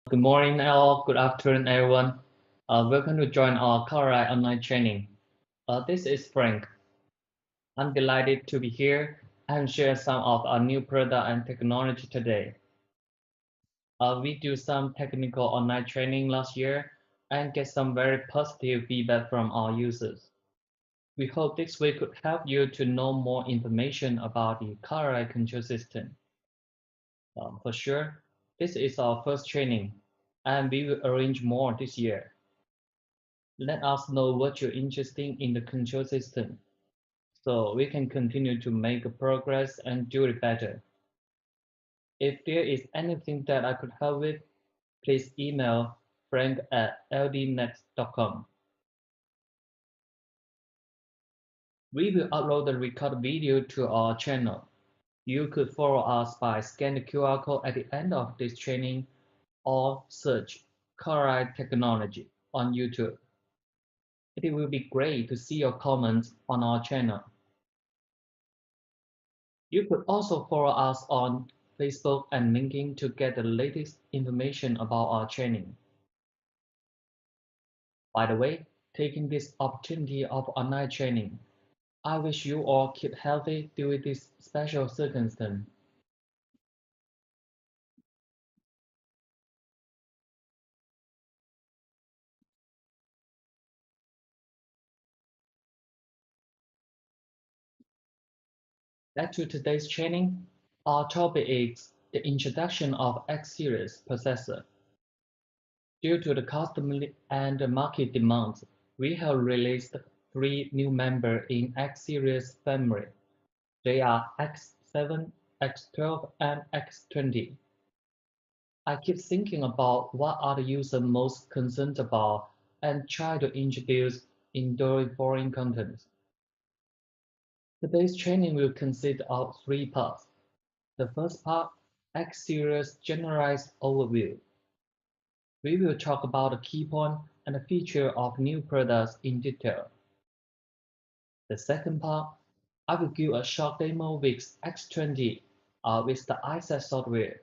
Good morning, all. Good afternoon, everyone. Welcome to join our Colorlight online training. This is Frank. I'm delighted to be here and share some of our new product and technology today. We do some technical online training last year and get some very positive feedback from our users. We hope this week could help you to know more information about the Colorlight control system. For sure, this is our first training, and we will arrange more this year. Let us know what you're interested in the control system so we can continue to make progress and do it better. If there is anything that I could help with, please email frank@ldnext.com. We will upload the recorded video to our channel. You could follow us by scanning the QR code at the end of this training or search Colorlight Technology on YouTube. It will be great to see your comments on our channel. You could also follow us on Facebook and LinkedIn to get the latest information about our training. By the way, taking this opportunity of online training, I wish you all keep healthy during this special circumstance. Back to today's training, our topic is the introduction of X series processor. Due to the customer and market demands, we have released 3 new members in X series family. They are X7, X12, and X20. I keep thinking about what are the users most concerned about and try to introduce enduring foreign content. Today's training will consist of 3 parts. The first part, X-Series Generalized Overview. We will talk about the key point and the feature of new products in detail. The second part, I will give a short demo with X20 with the ISAT software.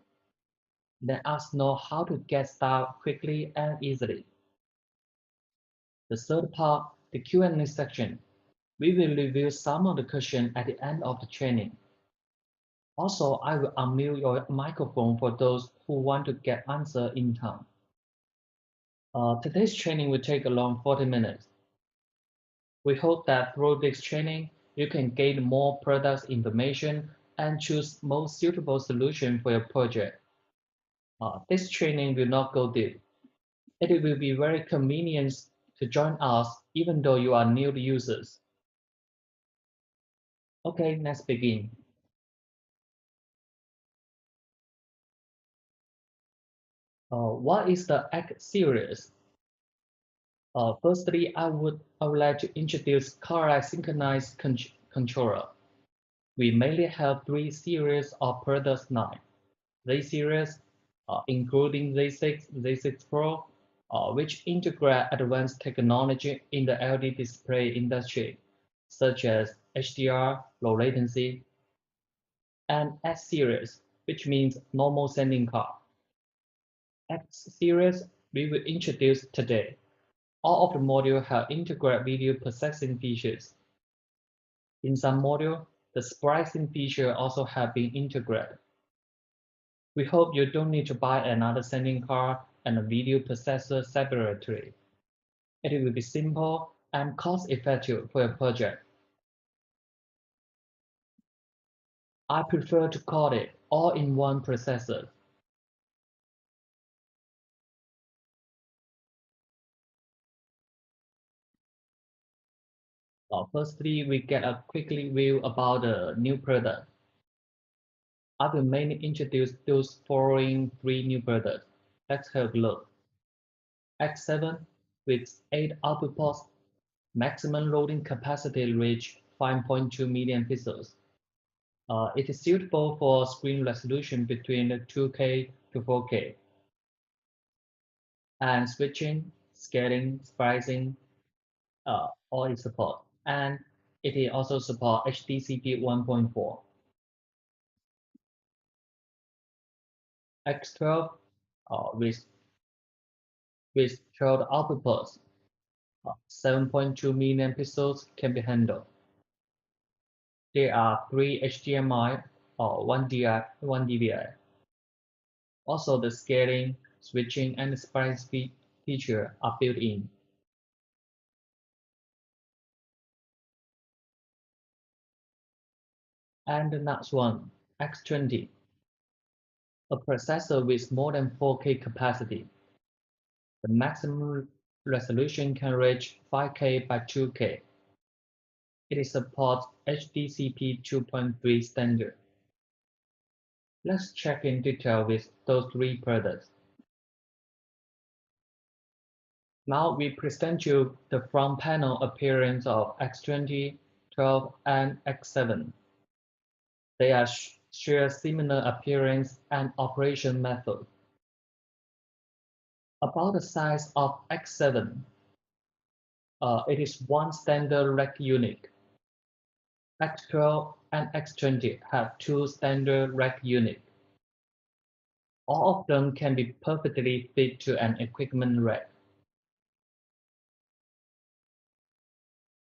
Let us know how to get started quickly and easily. The third part, the Q&A section. We will review some of the questions at the end of the training. Also, I will unmute your microphone for those who want to get answer in time. Today's training will take around 40 minutes. We hope that through this training, you can gain more product information and choose most suitable solution for your project. This training will not go deep. It will be very convenient to join us even though you are new users. Okay, let's begin. What is the X series? Firstly, I would like to introduce Colorlight synchronized controller. We mainly have 3 series of products line. Z series, including Z6, Z6 Pro, which integrate advanced technology in the LED display industry, such as HDR, low latency, and S series, which means normal sending card. X series we will introduce today. All of the modules have integrated video processing features. In some modules, the splicing feature also have been integrated. We hope you don't need to buy another sending card and a video processor separately. It will be simple and cost-effective for your project. I prefer to call it all-in-one processor. Firstly, we get a quick review about the new product. I will mainly introduce those following 3 new products. Let's have a look. X7 with 8 output ports, maximum loading capacity reach 5.2 million pixels. It is suitable for screen resolution between 2K to 4K. And switching, scaling, splicing, all is support. And it also support HDCP 1.4. X12 with with 12 output ports. 7.2 million pixels can be handled. There are 3 HDMI or 1 DVI. Also, the scaling, switching, and splicing feature are built in. And the next one, X20, a processor with more than 4K capacity. The maximum resolution can reach 5K by 2K. It supports HDCP 2.3 standard. Let's check in detail with those 3 products. Now we present you the front panel appearance of X20, 12, and X7. They share similar appearance and operation method. About the size of X7, it is one standard rack unit. X12 and X20 have 2 standard rack units. All of them can be perfectly fit to an equipment rack.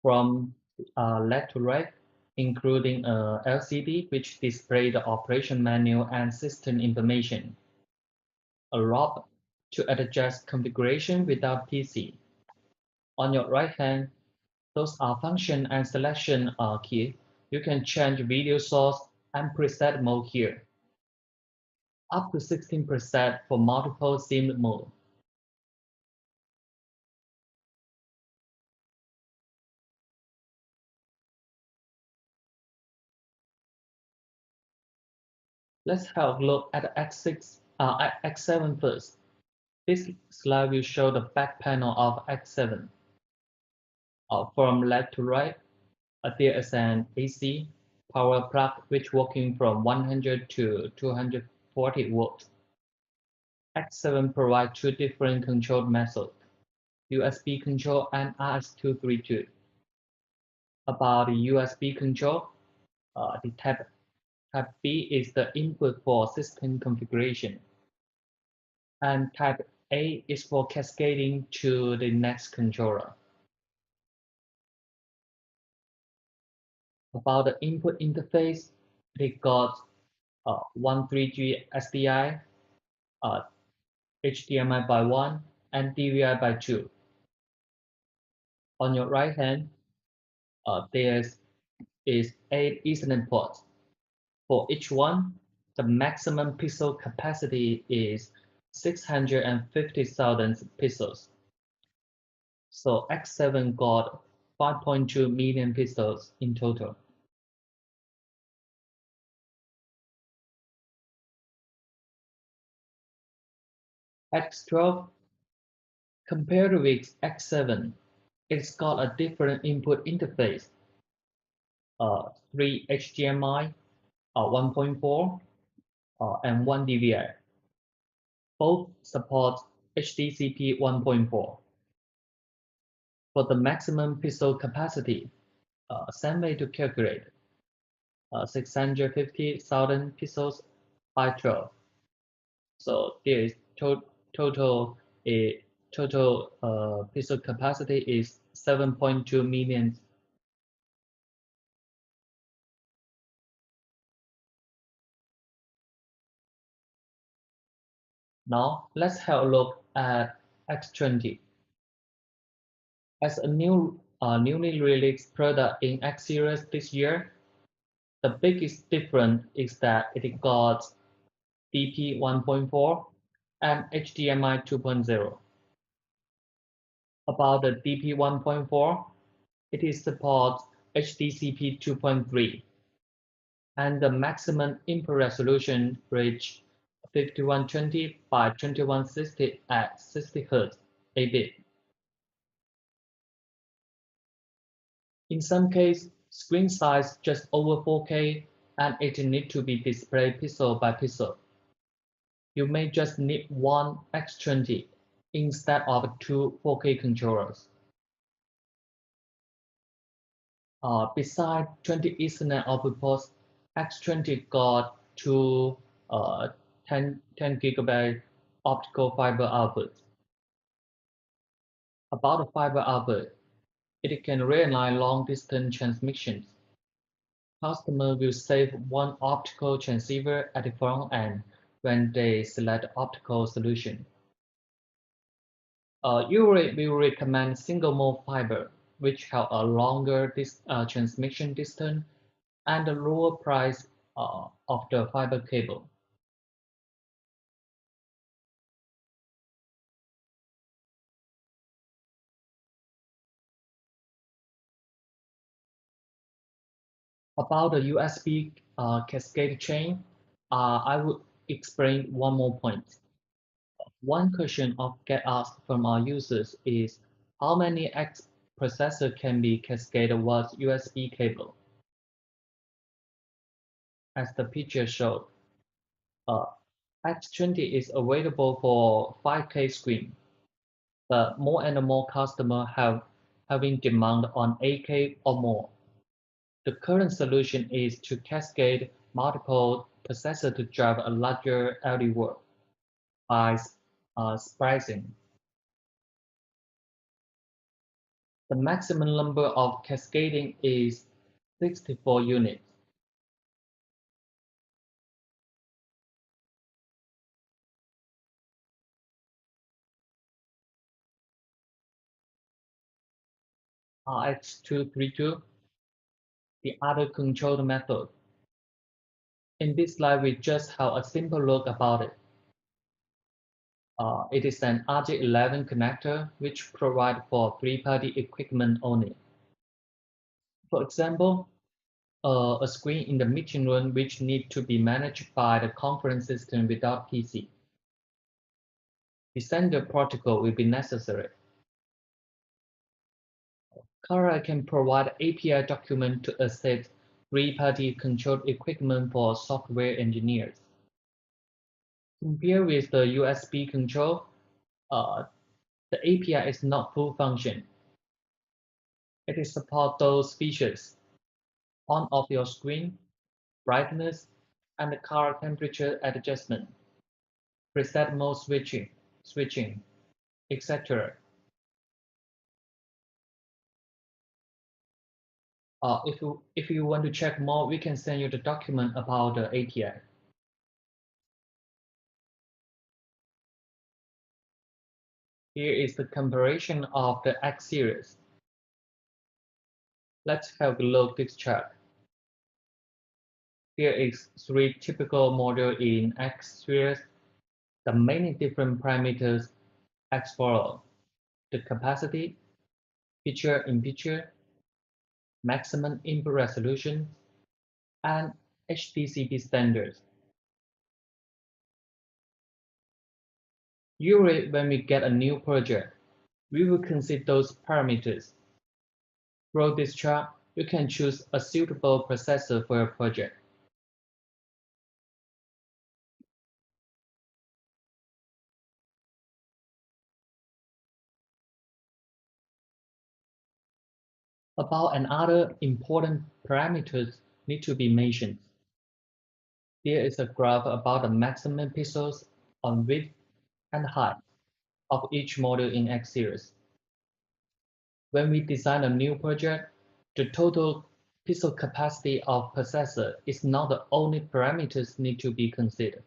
From left to right, including a LCD which displays the operation manual and system information, a knob to adjust configuration without PC. On your right hand, those are function and selection key. You can change video source and preset mode here. Up to 16% for multiple sim mode. Let's have a look at X7 first. This slide will show the back panel of X7. From left to right, there is an AC power plug which working from 100 to 240 volts. X7 provides 2 different control methods, USB control and RS232. About the USB control, the Type B is the input for system configuration, and Type A is for cascading to the next controller. About the input interface, it got 13G SDI, HDMI by 1, and DVI by 2. On your right hand, there is 8 Ethernet ports. For each one, the maximum pixel capacity is 650,000 pixels. So X7 got 5.2 million pixels in total. X12, compared with X7, it's got a different input interface. 3 HDMI, 1.4, and 1 DVI. Both support HDCP 1.4. For the maximum pixel capacity, same way to calculate. 650,000 pixels by 12. So there is total pixel capacity is 7.2 million. Now let's have a look at X20. As a newly released product in X series this year, the biggest difference is that it got DP 1.4 and HDMI 2.0. About the DP 1.4, it supports HDCP 2.3, and the maximum input resolution reached 5120 by 2160 at 60 Hz 8-bit. In some cases, screen size just over 4K and it needs to be displayed pixel by pixel. You may just need one X20 instead of 2 4K controllers. Besides 20 Ethernet output ports, X20 got 2 10 GB optical fiber outputs. About the fiber output, it can realign long-distance transmissions. Customer will save one optical transceiver at the front end when they select optical solution. Usually, we recommend single-mode fiber, which have a longer transmission distance and a lower price of the fiber cable. About the USB cascade chain, I would explain one more point. One question of get asked from our users is how many X processor can be cascaded with USB cable? As the picture showed, uh, X20 is available for 5K screen, but more and more customers having demand on 8K or more. The current solution is to cascade multiple processors to drive a larger LED world by splicing. The maximum number of cascading is 64 units. X232, the other control method. In this slide, we just have a simple look about it. It is an RJ11 connector which provides for three-party equipment only. For example, a screen in the meeting room which needs to be managed by the conference system without PC. The sender protocol will be necessary. Colorlight can provide API document to accept three-party control equipment for software engineers. Compared with the USB control, uh, the API is not full function. It supports those features: on off your screen, brightness, and the color temperature adjustment, preset mode switching, etc. If you want to check more, we can send you the document about the API. Here is the comparison of the X series. Let's have a look at this chart. Here is three typical models in X series. The many different parameters as follows: the capacity, picture-in-picture, maximum input resolution, and HDCP standards. Usually, when we get a new project, we will consider those parameters. Through this chart, you can choose a suitable processor for your project. About another important parameters need to be mentioned. Here is a graph about the maximum pixels on width and height of each model in X series. When we design a new project, the total pixel capacity of processor is not the only parameters need to be considered.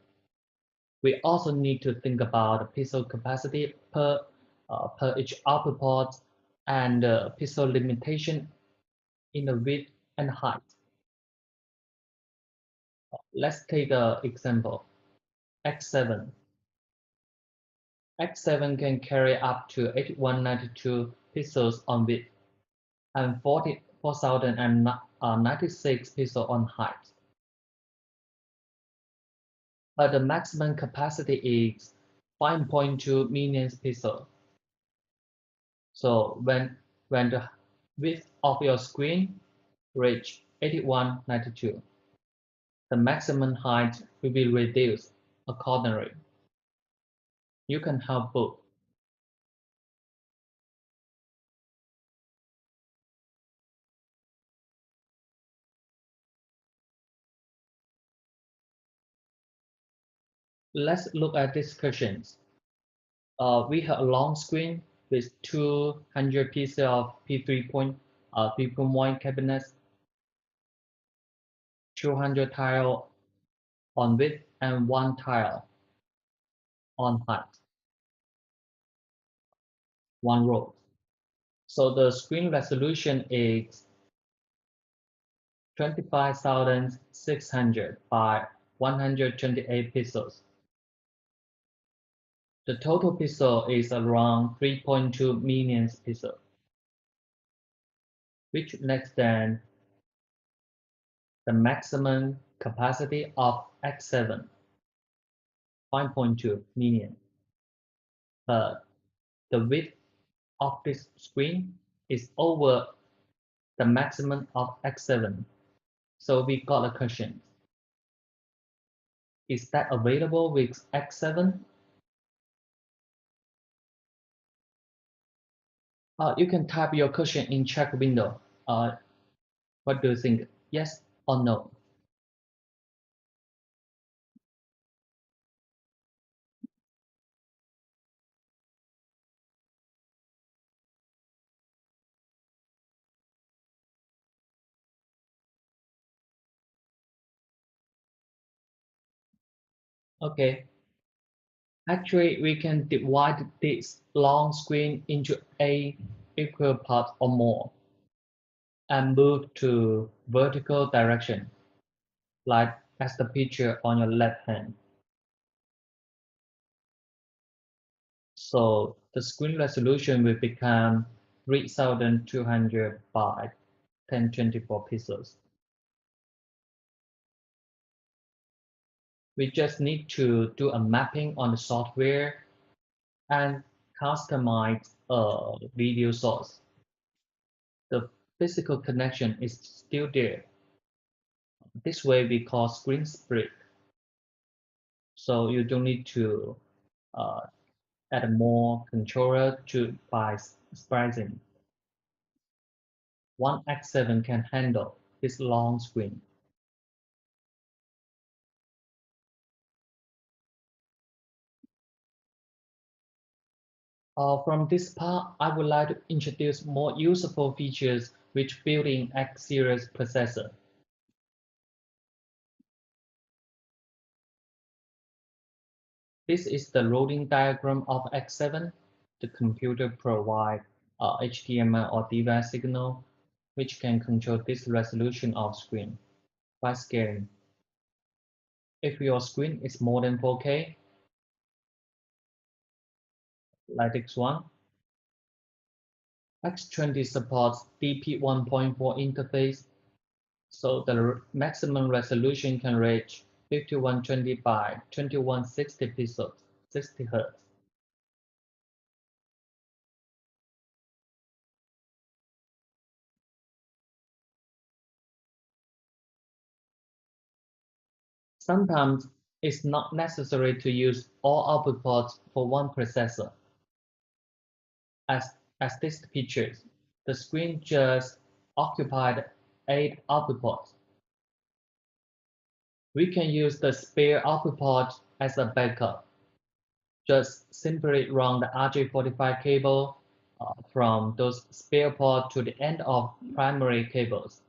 We also need to think about the pixel capacity per each output port and pixel limitation in the width and height. Let's take an example, X7. X7 can carry up to 8192 pixels on width and 4096 pixels on height. But the maximum capacity is 5.2 million pixels. So when the width of your screen reach 8192, the maximum height will be reduced accordingly. You can have both. Let's look at discussions. We have a long screen with 200 pieces of P3.1 cabinets, 200 tile on width, and 1 tile on height, 1 row. So the screen resolution is 25,600 by 128 pixels. The total pixel is around 3.2 million pixels, which less than the maximum capacity of X7, 5.2 million. But the width of this screen is over the maximum of X7. So we got a question. Is that available with X7? You can type your question in chat window. What do you think? Yes or no? Okay. Actually, we can divide this long screen into 8 equal parts or more and move to vertical direction, like as the picture on your left hand. So the screen resolution will become 3200 by 1024 pixels. We just need to do a mapping on the software and customize a video source. The physical connection is still there. This way we call screen split. So you don't need to uh, add more controller by splicing. One X7 can handle this long screen. From this part, I would like to introduce more useful features which built-in X series processor. This is the loading diagram of X7. The computer provides HDMI or device signal, which can control this resolution of screen by scaling. If your screen is more than 4K, like this one, X20 supports DP 1.4 interface, so the maximum resolution can reach 5120 by 2160 pixels, 60 Hz. Sometimes it's not necessary to use all output ports for one processor. As this pictures, the screen just occupied 8 output ports. We can use the spare output port as a backup. Just simply run the RJ45 cable from those spare ports to the end of primary cables.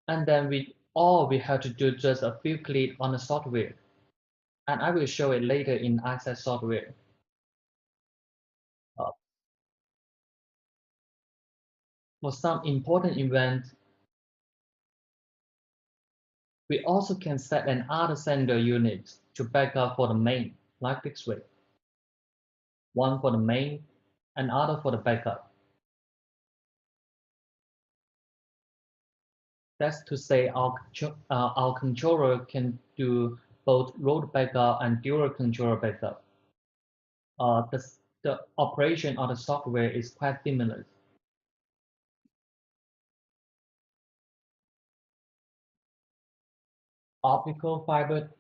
And then all we have to do just a few clicks on the software. And I will show it later in Access software. Uh, for some important events, we also can set an other sender unit to backup for the main, like this way. One for the main, and other for the backup. That's to say our controller can do both road backup and dual controller backup. The operation of the software is quite similar. Optical fiber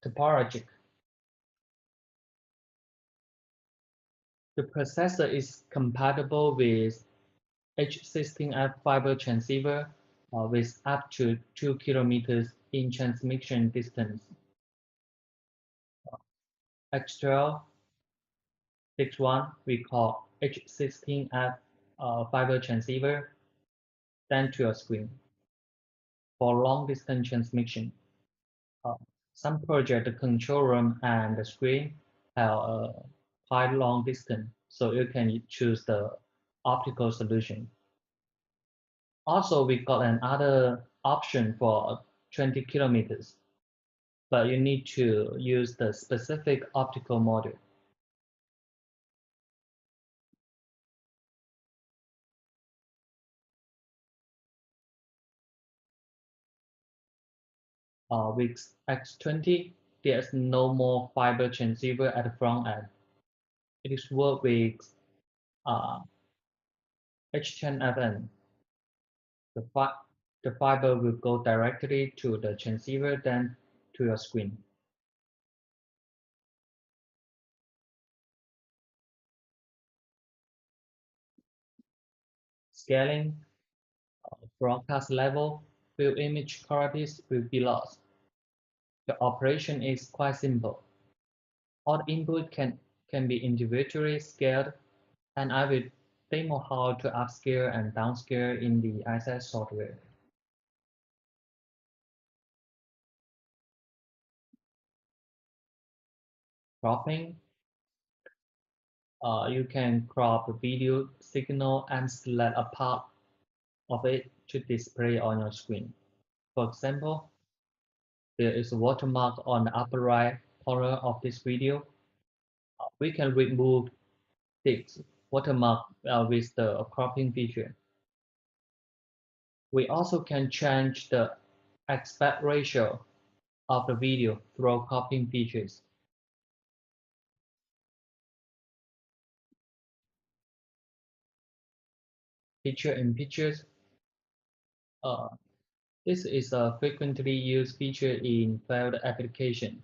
topology. The processor is compatible with H16F fiber transceiver with up to 2 kilometers in transmission distance. X12 This one we call H16F fiber transceiver, then to a screen. For long distance transmission, uh, some project the control room and the screen have a quite long distance, so you can choose the optical solution. Also, we got another option for 20 kilometers, but you need to use the specific optical module. With X20, there's no more fiber transceiver at the front end. It is work with uh, H10FN. The, fi- the fiber will go directly to the transceiver, then to your screen. Scaling, broadcast level, will image qualities will be lost. The operation is quite simple. All the input can be individually scaled, and I will demo how to upscale and downscale in the ISS software. Cropping, you can crop the video signal and select a part of it to display on your screen. For example, there is a watermark on the upper right corner of this video. We can remove this watermark with the cropping feature. We also can change the aspect ratio of the video through cropping features. Picture in pictures. Uh, this is a frequently used feature in field application.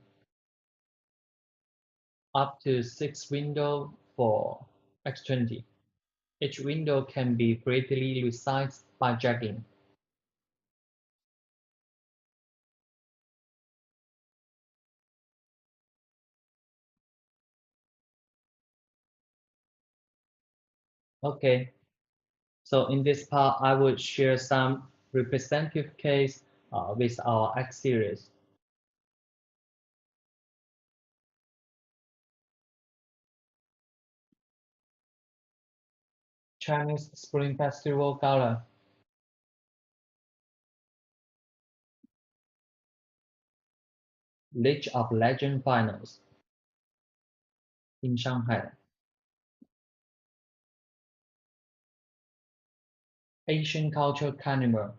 Up to 6 windows for X20. Each window can be greatly resized by dragging. Okay, so in this part, I will share some representative case with our X series. Chinese Spring Festival Gala, League of Legends Finals in Shanghai, Asian Culture Carnival,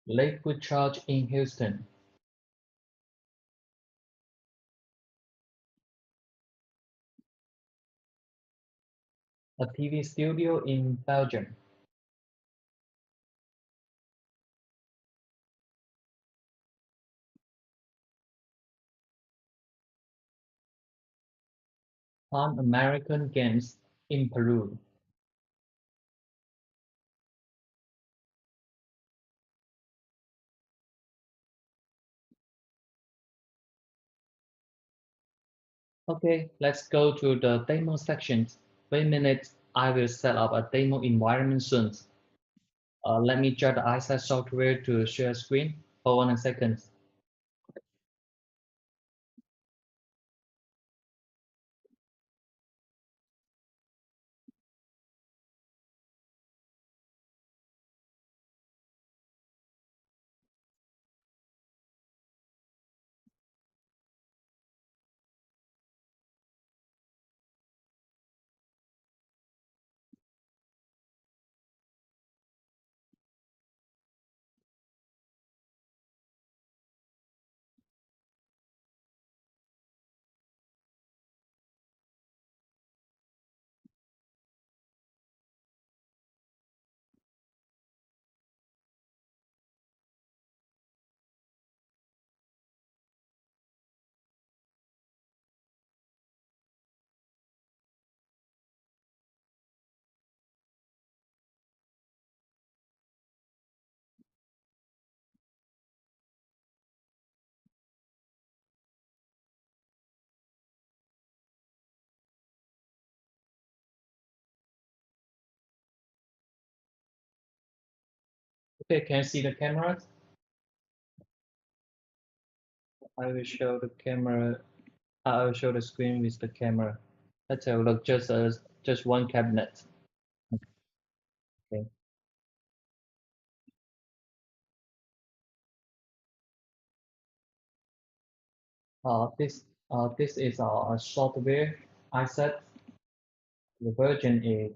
Lakewood Church in Houston, a TV studio in Belgium, Pan American Games in Peru. Okay, let's go to the demo sections. Wait a minute, I will set up a demo environment soon. Let me check the ISS software to share screen. Hold on a second. Okay, can you see the cameras? I will show the camera. I will show the screen with the camera. Let's have a look. Just one cabinet. Okay. This is our software asset. The version is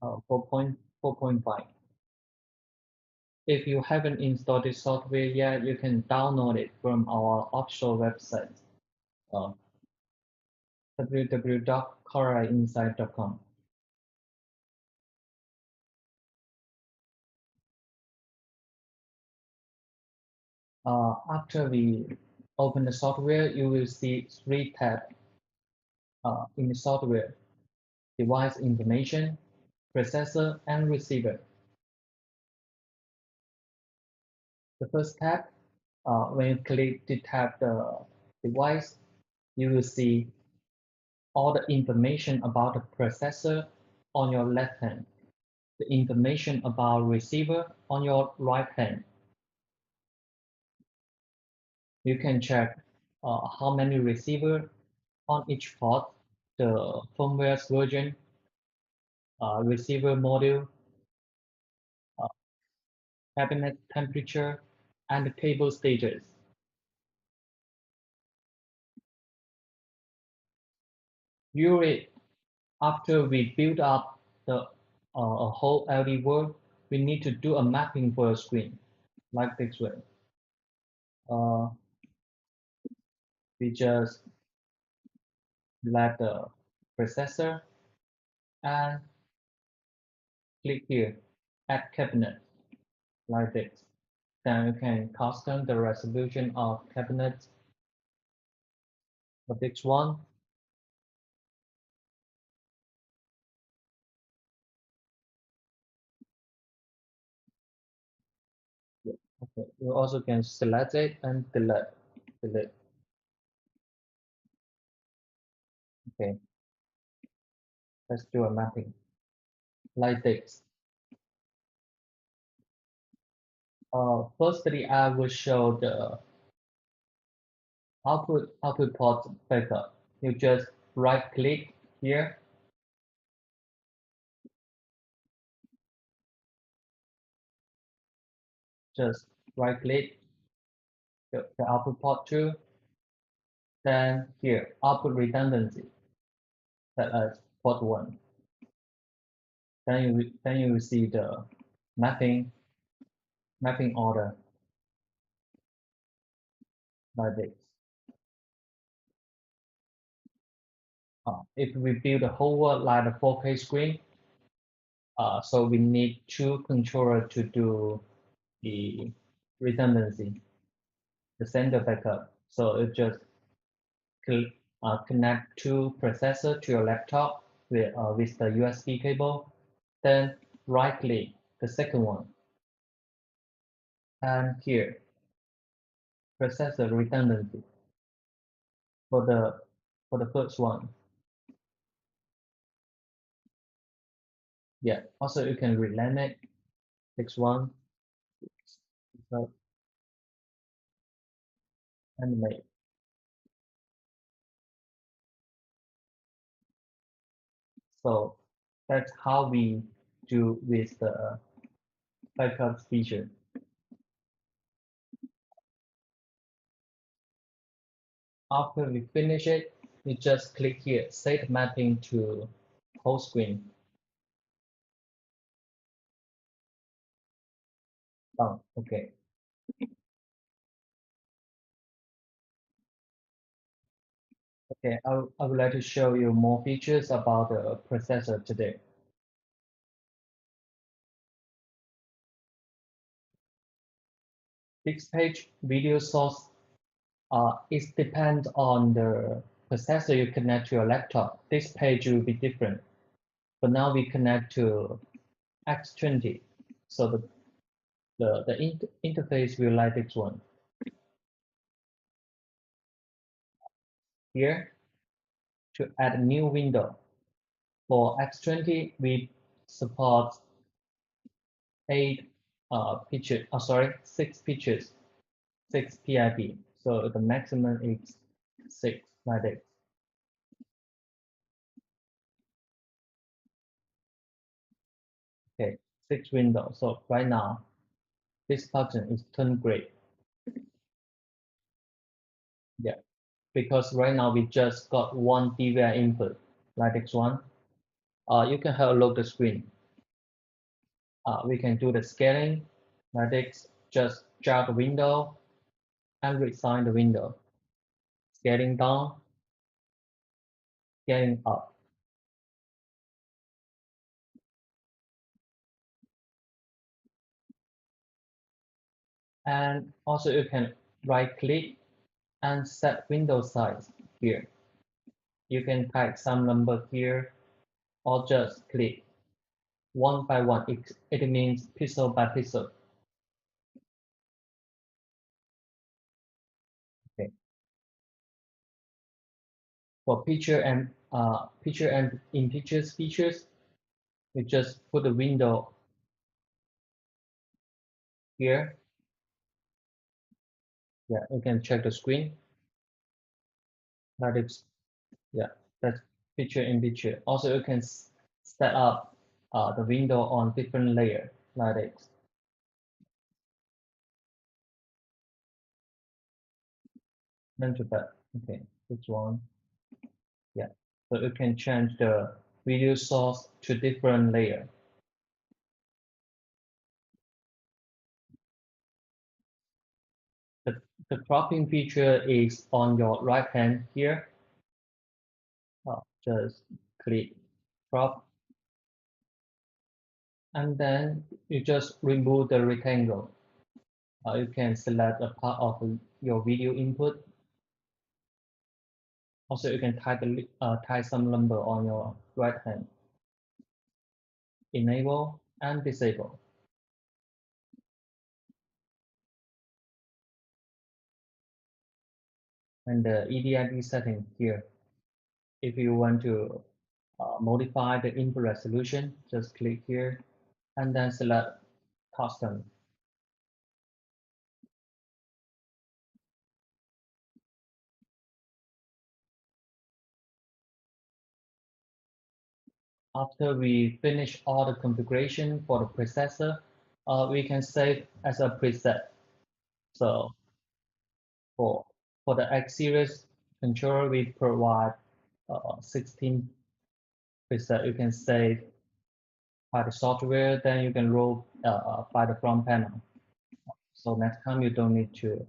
4.5. If you haven't installed this software yet, you can download it from our offshore website, uh, www.colorlightinsight.com. After we open the software, you will see three tabs in the software: device information, processor, and receiver. The first tab, when you click to tab the device, you will see all the information about the processor on your left hand, the information about receiver on your right hand. You can check how many receiver on each port, the firmware version, receiver module, uh, cabinet temperature, and the cable stages. Usually, after we build up the a whole LED world, we need to do a mapping for a screen, like this way. Uh, we just select the processor and click here, add cabinet, like this. Then you can custom the resolution of cabinet for this one. Yeah. Okay. You also can select it and delete. Okay, let's do a mapping like this. Firstly, I will show the output port backup. You just right click here, just right click the output port 2, then here output redundancy, that is port 1. Then you will see the mapping order like this. If we build a whole world like a 4K screen, so we need two controllers to do the redundancy, the sender backup. So it just connect two processor to your laptop with the USB cable, then right click the second one, and here processor redundancy for the first one. Yeah, also you can rename it, X1, so animate. So that's how we do with the backup feature. After we finish it, we just click here, set mapping to whole screen. Done. Okay. Okay, I would like to show you more features about the processor today. This page video source it depends on the processor you connect to your laptop. This page will be different. But now we connect to X20. So the interface will like this one. Here, to add a new window. For X20, we support 8 pitches, sorry, 6 pitches, 6 PIP. So the maximum is 6 like this. Okay, 6 windows. So right now, this button is turned gray. Yeah, because right now we just got one DVI input, like this one. You can have a look at the screen. We can do the scaling, like this, just drag the window and resign the window. Scaling down, scaling up. And also you can right click and set window size here. You can type some number here or just click one by one. It means pixel by pixel. Okay. For picture and in pictures features, you just put the window here. Yeah, you can check the screen. That is, yeah, that's picture in picture. Also, you can set up the window on different layer like this. Then to that, okay, this one, yeah. So you can change the video source to different layer. The cropping feature is on your right hand here. Just click crop, and then you just remove the rectangle. You can select a part of your video input. Also, you can type some number on your right hand. Enable and disable. And the EDID setting here. If you want to modify the input resolution, just click here and then select custom. After we finish all the configuration for the processor, we can save as a preset. So for the X series controller, we provide 16 preset. You can save by the software, then you can roll by the front panel. So next time you don't need to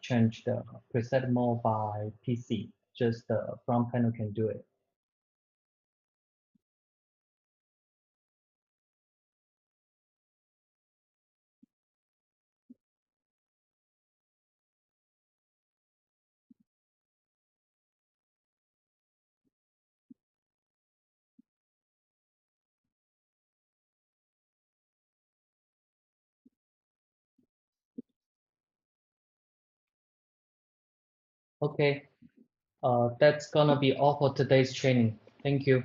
change the preset mode by PC. Just the front panel can do it. Okay, that's gonna be all for today's training. Thank you.